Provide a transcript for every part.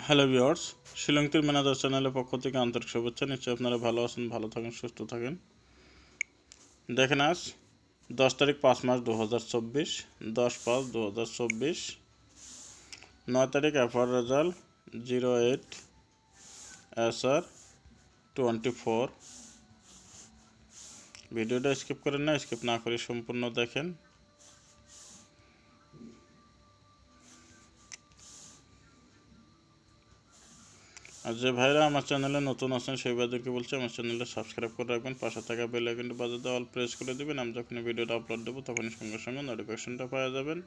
Hello viewers, শিলংটির manager চ্যানেলের পক্ষ থেকে আন্তরিক শুভেচ্ছা। নিশ্চয়ই আপনারা ভালো আছেন, ভালো থাকেন, সুস্থ থাকেন। দেখেন আজ 10 তারিখ 5 মাস 2024, 10/5/2024, 9 তারিখ এফআর রেজাল্ট 08 SR24। ভিডিওটা স্কিপ করেন না, স্কিপ না করে সম্পূর্ণ দেখেন। আর যে ভাইরা আমার চ্যানেলে নতুন আছেন সেই ভাইদেরকে বলছি আমার চ্যানেলটা সাবস্ক্রাইব করে রাখবেন, পাশে থাকা বেল আইকনটি বাজাতে অল প্রেস করে দেবেন। আমি যখনই ভিডিওটা আপলোড দেবো তখনই সঙ্গে সঙ্গে নোটিফিকেশনটা পাওয়া যাবেন।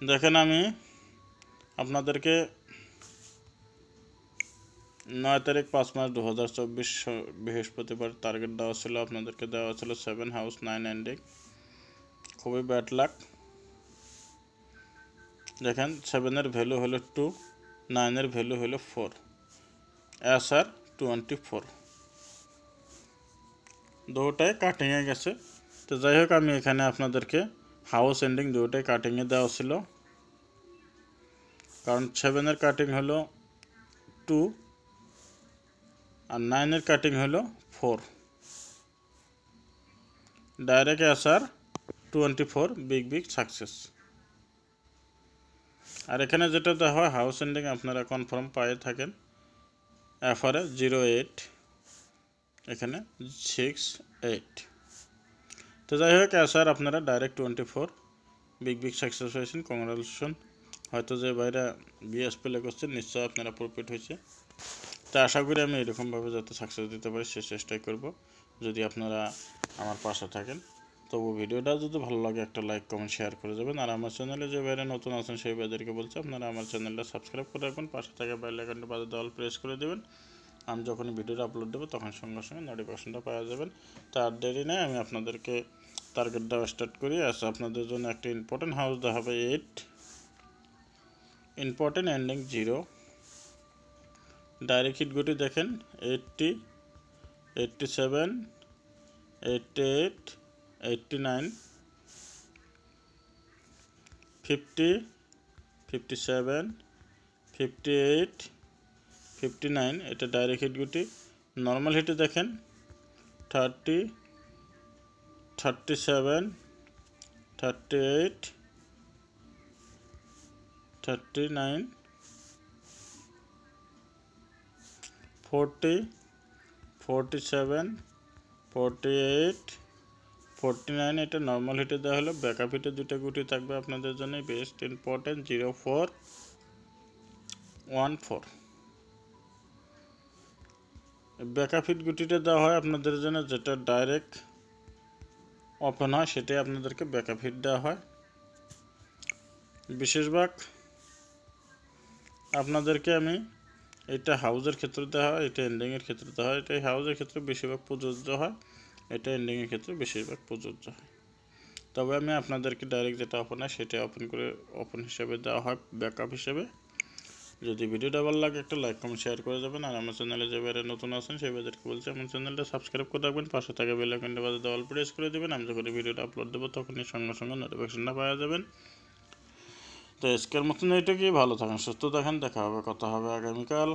দেখেন আমি আপনাদেরকে 9 তারিখ 5 মাস 2024 বৃহস্পতিবার টার্গেট দেওয়া ছিল, আপনাদেরকে দেওয়া ছিল 7 হাউস 9 এন্ডিং, খুবই ব্যাড লাক। দেখেন 7-এর ভ্যালু হলো 2, 9-এর ভ্যালু হলো 4, SR24 দুটোটাই কাটিংয়ে গেছে। তো যাই হোক, আমি এখানে আপনাদেরকে হাউস এন্ডিং দুটোটাই কাটিংয়ে দেওয়া ছিল, কারণ 7-এর কাটিং হলো 2 আর 9-এর কাটিং হলো 4। Direct SR24 big success. আর এখানে যেটা দেওয়া হয় হাউস এন্ডিং আপনারা কনফার্ম পায়ে থাকেন। এফআরে 08, এখানে 68। তো যাই হোক, SR আপনারা ডাইরেক্ট 24 বিগ সাকসেস হয়েছেন, কংগ্রাচুলেশন। হয়তো যে বাইরে বিএস প্লে করছেন নিশ্চয়ই আপনারা প্রফিট হয়েছে। তো আশা করি আমি এরকমভাবে যাতে সাকসেস দিতে পারি সে চেষ্টাই করব, যদি আপনারা আমার পাশে থাকেন। তবু ভিডিওটা যদি ভালো লাগে একটা লাইক কমেন্ট শেয়ার করে যাবেন। আর আমার চ্যানেলে যে বাইরে নতুন আছেন সেই ভাইদেরকে বলছি আপনারা আমার চ্যানেলটা সাবস্ক্রাইব করে রাখবেন, পাশে থাকা বেল আইকনটি বাজাতে অল প্রেস করে দেবেন। আমি যখনই ভিডিওটা আপলোড দেবো তখন সঙ্গে সঙ্গে নোটিফিকেশনটা পাওয়া যাবেন। তার দেরি নেই, আমি আপনাদেরকে টার্গেট দেওয়া স্টার্ট করি। আপনাদের জন্য একটা ইম্পর্টেন্ট হাউস দেওয়া হবে 8, ইম্পর্টেন্ট এন্ডিং 0। ডাইরেক্ট হিটগুটি দেখেন 80, 87, 88, 89, 50, 57, 58, 59। এটা ডাইরেক্ট হিটগুটি। নর্মাল হিটে দেখেন 30, 37, 38, 39, 40, 47, 48, 49। এটা নর্মাল হিটে দেওয়া হলো। ব্যাকআপ হিটে দুটো গুটি থাকবে আপনাদের জন্য বেস্ট ইম্পর্টেন্ট 0414। ব্যাকআপ হিট গুটিটা দেওয়া হয় আপনাদের জন্য, যেটা ডাইরেক্ট ওপেন হয় সেটাই আপনাদেরকে ব্যাকআপ হিট দেওয়া হয়। বিশেষভাগ আপনাদেরকে আমি এটা হাউজের ক্ষেত্রে দেওয়া হয়, এটা এন্ডিংয়ের ক্ষেত্রে দেওয়া হয়। এটা হাউজের ক্ষেত্রে বেশিরভাগ প্রযোজ্য হয়, এটা এন্ডিংয়ের ক্ষেত্রে বেশিরভাগ প্রযোজ্য হয়। তবে আমি আপনাদেরকে ডাইরেক্ট যেটা ওপেন হয় সেটা ওপেন হিসেবে দেওয়া হয়, ব্যাকআপ হিসেবে। যদি ভিডিওটা ভালো লাগে একটা লাইক কমেন্ট শেয়ার করে যাবেন। আর আমার চ্যানেলে যে বাইরে নতুন আছেন সেই ভাইদেরকে বলছি আমার চ্যানেলটা সাবস্ক্রাইব করে রাখবেন, পাশে থাকা বেল আইকনটি বাজাতে অল প্রেস করে দেবেন। আমি যখন ভিডিওটা আপলোড দেবো তখনই সঙ্গে সঙ্গে নোটিফিকেশনটা পাওয়া যাবেন। তো আজকের মতন এইটুকুই। ভালো থাকেন, সুস্থ থাকেন, দেখা হবে, কথা হবে আগামীকাল।